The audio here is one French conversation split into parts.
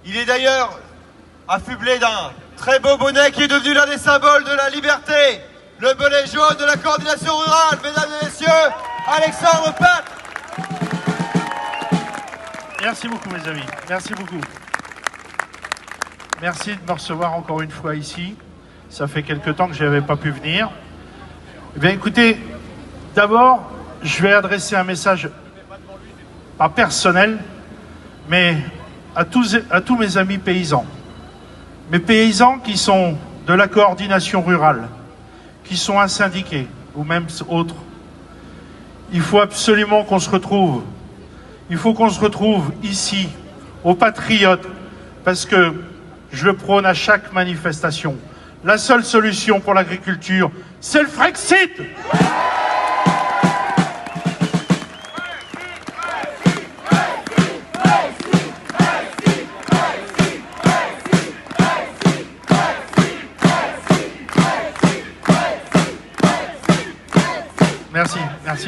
Il est d'ailleurs affublé d'un très beau bonnet qui est devenu l'un des symboles de la liberté. Le bonnet jaune de la coordination rurale, mesdames et messieurs, Alexandre Pat. Merci beaucoup mes amis, merci beaucoup. Merci de me recevoir encore une fois ici. Ça fait quelque temps que je n'avais pas pu venir. Eh bien écoutez, d'abord, je vais adresser un message, pas personnel, mais à tous mes amis paysans. Mes paysans qui sont de la coordination rurale, qui sont syndiqués ou même autres. Il faut absolument qu'on se retrouve. Il faut qu'on se retrouve ici, aux Patriotes, parce que je le prône à chaque manifestation. La seule solution pour l'agriculture, c'est le Frexit!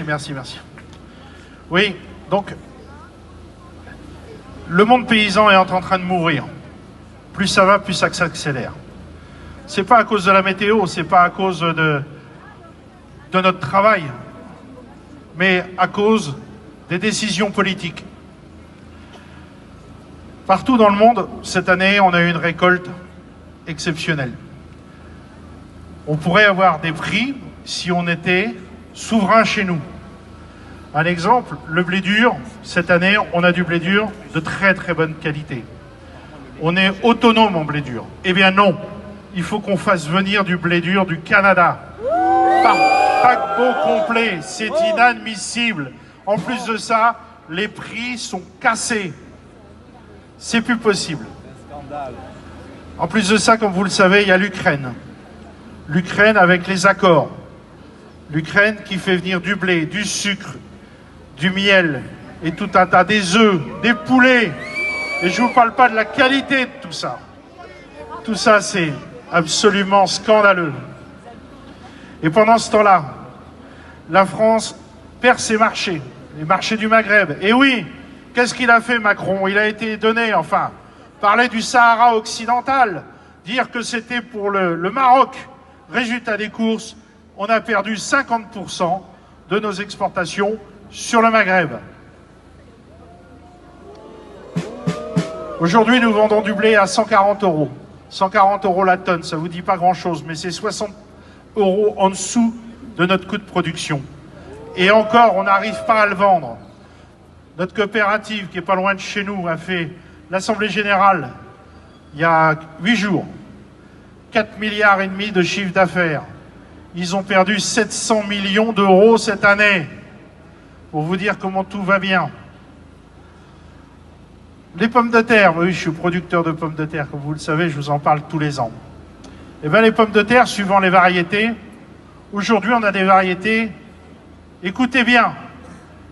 Merci. Oui, donc, le monde paysan est en train de mourir. Plus ça va, plus ça s'accélère. C'est pas à cause de la météo, c'est pas à cause de notre travail, mais à cause des décisions politiques. Partout dans le monde, cette année, on a eu une récolte exceptionnelle. On pourrait avoir des prix si on était souverain chez nous. Un exemple, le blé dur, cette année, on a du blé dur de très très bonne qualité. On est autonome en blé dur. Eh bien non, il faut qu'on fasse venir du blé dur du Canada. Par paquebot complet, c'est inadmissible. En plus de ça, les prix sont cassés. C'est plus possible. En plus de ça, comme vous le savez, il y a l'Ukraine. L'Ukraine avec les accords. L'Ukraine qui fait venir du blé, du sucre, du miel et tout un tas, des œufs, des poulets. Et je ne vous parle pas de la qualité de tout ça. Tout ça, c'est absolument scandaleux. Et pendant ce temps-là, la France perd ses marchés, les marchés du Maghreb. Et oui, qu'est-ce qu'il a fait Macron? Il a été donné, enfin, parler du Sahara occidental, dire que c'était pour le Maroc. Résultat des courses, on a perdu 50% de nos exportations sur le Maghreb. Aujourd'hui, nous vendons du blé à 140 €. 140 € la tonne, ça ne vous dit pas grand-chose, mais c'est 60 € en dessous de notre coût de production. Et encore, on n'arrive pas à le vendre. Notre coopérative, qui est pas loin de chez nous, a fait l'Assemblée Générale il y a 8 jours. 4,5 milliards de chiffre d'affaires. Ils ont perdu 700 millions d'euros cette année. Pour vous dire comment tout va bien. Les pommes de terre, oui, je suis producteur de pommes de terre, comme vous le savez, je vous en parle tous les ans. Eh bien, les pommes de terre, suivant les variétés, aujourd'hui, on a des variétés, écoutez bien,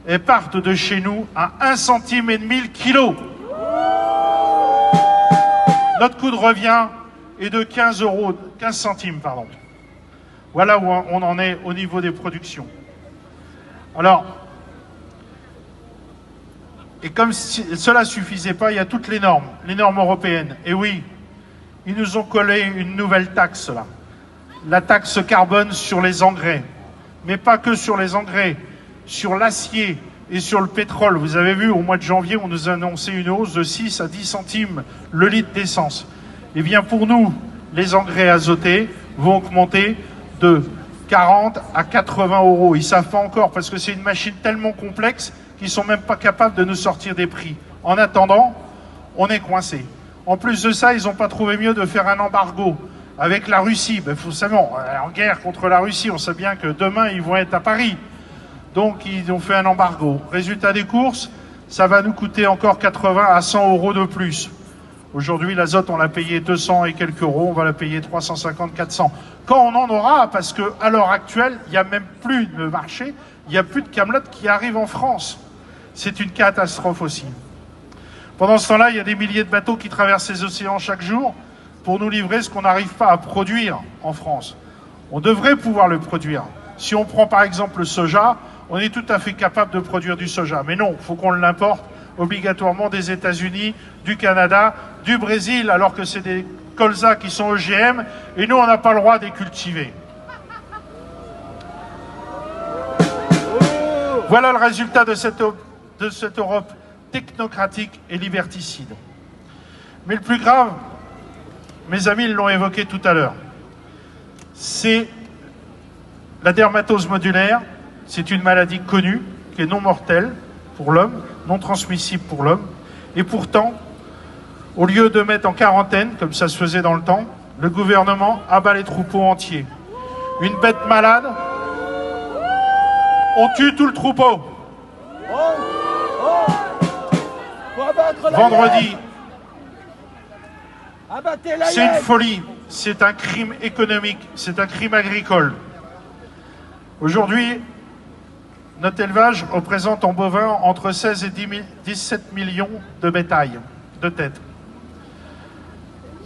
elles partent de chez nous à 1,5 centime le kilo. Notre coût de revient est de 15 centimes, pardon. Voilà où on en est au niveau des productions. Alors, et comme si cela ne suffisait pas, il y a toutes les normes européennes. Et oui, ils nous ont collé une nouvelle taxe, là. La taxe carbone sur les engrais. Mais pas que sur les engrais, sur l'acier et sur le pétrole. Vous avez vu, au mois de janvier, on nous a annoncé une hausse de 6 à 10 centimes le litre d'essence. Eh bien, pour nous, les engrais azotés vont augmenter de 40 à 80 €. Ils ne savent pas encore parce que c'est une machine tellement complexe qu'ils ne sont même pas capables de nous sortir des prix. En attendant, on est coincé. En plus de ça, ils n'ont pas trouvé mieux de faire un embargo avec la Russie. Ben, forcément, en guerre contre la Russie, on sait bien que demain, ils vont être à Paris. Donc, ils ont fait un embargo. Résultat des courses, ça va nous coûter encore 80 à 100 € de plus. Aujourd'hui, l'azote, on l'a payé 200 et quelques euros, on va la payer 350, 400. Quand on en aura, parce qu'à l'heure actuelle, il n'y a même plus de marché, il n'y a plus de camelotes qui arrivent en France. C'est une catastrophe aussi. Pendant ce temps-là, il y a des milliers de bateaux qui traversent les océans chaque jour pour nous livrer ce qu'on n'arrive pas à produire en France. On devrait pouvoir le produire. Si on prend par exemple le soja, on est tout à fait capable de produire du soja. Mais non, il faut qu'on l'importe obligatoirement des États-Unis, du Canada, du Brésil, alors que c'est des colzas qui sont OGM, et nous, on n'a pas le droit de les cultiver. Voilà le résultat de cette Europe technocratique et liberticide. Mais le plus grave, mes amis l'ont évoqué tout à l'heure, c'est la dermatose modulaire. C'est une maladie connue, qui est non mortelle pour l'homme, non transmissible pour l'homme. Et pourtant, au lieu de mettre en quarantaine, comme ça se faisait dans le temps, le gouvernement abat les troupeaux entiers. Une bête malade, on tue tout le troupeau. Vendredi, c'est une folie, c'est un crime économique, c'est un crime agricole. Aujourd'hui, notre élevage représente en bovin entre 16 et 17 millions de bétail, de têtes.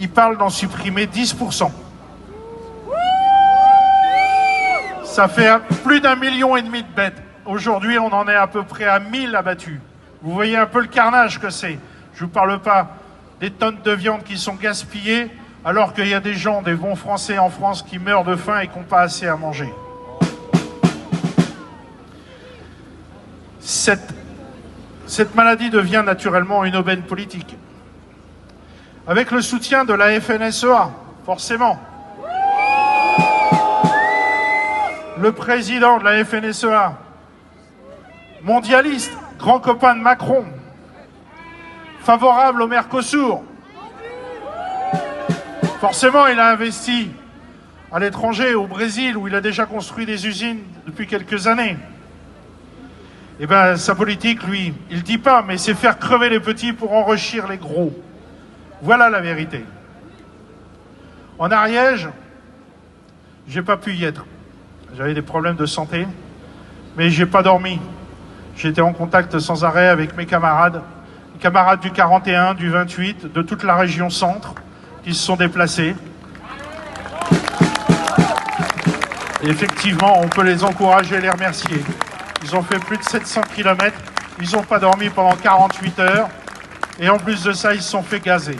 Il parle d'en supprimer 10%. Ça fait plus d'1,5 million de bêtes. Aujourd'hui, on en est à peu près à 1000 abattus. Vous voyez un peu le carnage que c'est. Je ne vous parle pas des tonnes de viande qui sont gaspillées, alors qu'il y a des gens, des bons Français en France, qui meurent de faim et qui n'ont pas assez à manger. Cette maladie devient naturellement une aubaine politique. Avec le soutien de la FNSEA, forcément. Le président de la FNSEA, mondialiste, grand copain de Macron, favorable au Mercosur. Forcément, il a investi à l'étranger, au Brésil, où il a déjà construit des usines depuis quelques années. Eh bien, sa politique, lui, il ne dit pas, mais c'est faire crever les petits pour enrichir les gros. Voilà la vérité. En Ariège, j'ai pas pu y être. J'avais des problèmes de santé, mais j'ai pas dormi. J'étais en contact sans arrêt avec mes camarades du 41, du 28, de toute la région centre, qui se sont déplacés. Et effectivement, on peut les encourager et les remercier. Ils ont fait plus de 700 km, ils n'ont pas dormi pendant 48 heures, et en plus de ça, ils se sont fait gazer.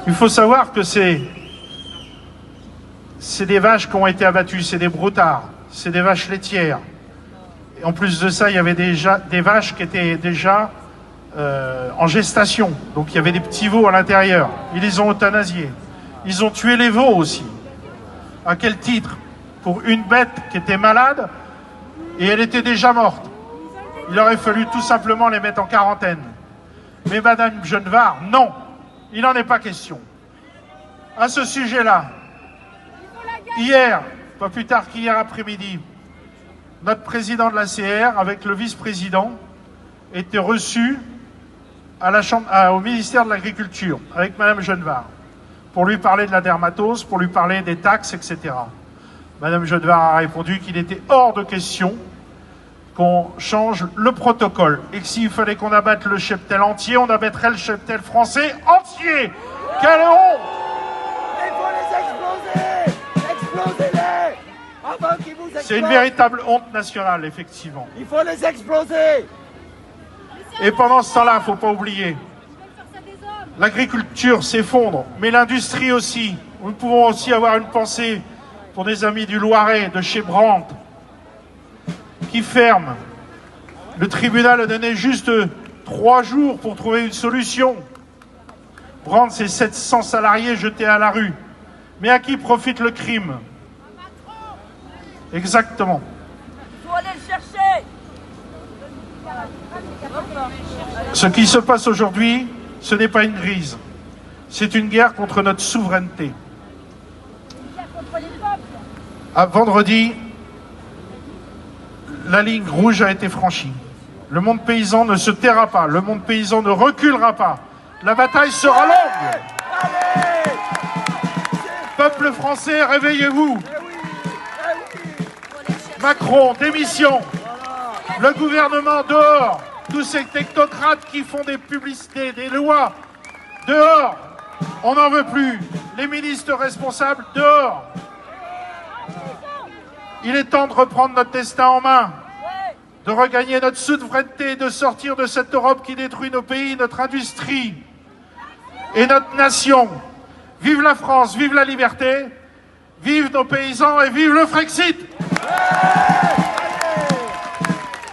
Il faut savoir que c'est des vaches qui ont été abattues, c'est des broutards, c'est des vaches laitières. Et en plus de ça, il y avait déjà des vaches qui étaient déjà en gestation, donc il y avait des petits veaux à l'intérieur. Ils les ont euthanasiés. Ils ont tué les veaux aussi. À quel titre? Pour une bête qui était malade et elle était déjà morte. Il aurait fallu tout simplement les mettre en quarantaine. Mais Madame Genevard, non, il n'en est pas question. À ce sujet-là, hier, pas plus tard qu'hier après-midi, notre président de l'ACR, avec le vice-président, était reçu à la chambre, au ministère de l'Agriculture, avec Madame Genevard, pour lui parler de la dermatose, pour lui parler des taxes, etc. Madame Genevard a répondu qu'il était hors de question qu'on change le protocole et que s'il fallait qu'on abatte le cheptel entier, on abattrait le cheptel français entier. Quelle honte! Il faut les exploser! Explosez-les! Avant qu'ils vous explosent! C'est une véritable honte nationale, effectivement. Il faut les exploser! Et pendant ce temps-là, il ne faut pas oublier, l'agriculture s'effondre, mais l'industrie aussi. Nous pouvons aussi avoir une pensée pour des amis du Loiret, de chez Brandt, qui ferment. Le tribunal a donné juste 3 jours pour trouver une solution. Brandt, c'est 700 salariés jetés à la rue. Mais à qui profite le crime? Exactement. Il faut aller le chercher. Ce qui se passe aujourd'hui, ce n'est pas une crise. C'est une guerre contre notre souveraineté. À vendredi, la ligne rouge a été franchie. Le monde paysan ne se taira pas, le monde paysan ne reculera pas. La bataille sera longue. Peuple français, réveillez-vous. Macron, démission. Le gouvernement dehors. Tous ces technocrates qui font des publicités, des lois, dehors. On n'en veut plus. Les ministres responsables, dehors. Il est temps de reprendre notre destin en main. de regagner notre souveraineté, de sortir de cette Europe qui détruit nos pays, notre industrie et notre nation. Vive la France, vive la liberté, vive nos paysans et vive le Frexit!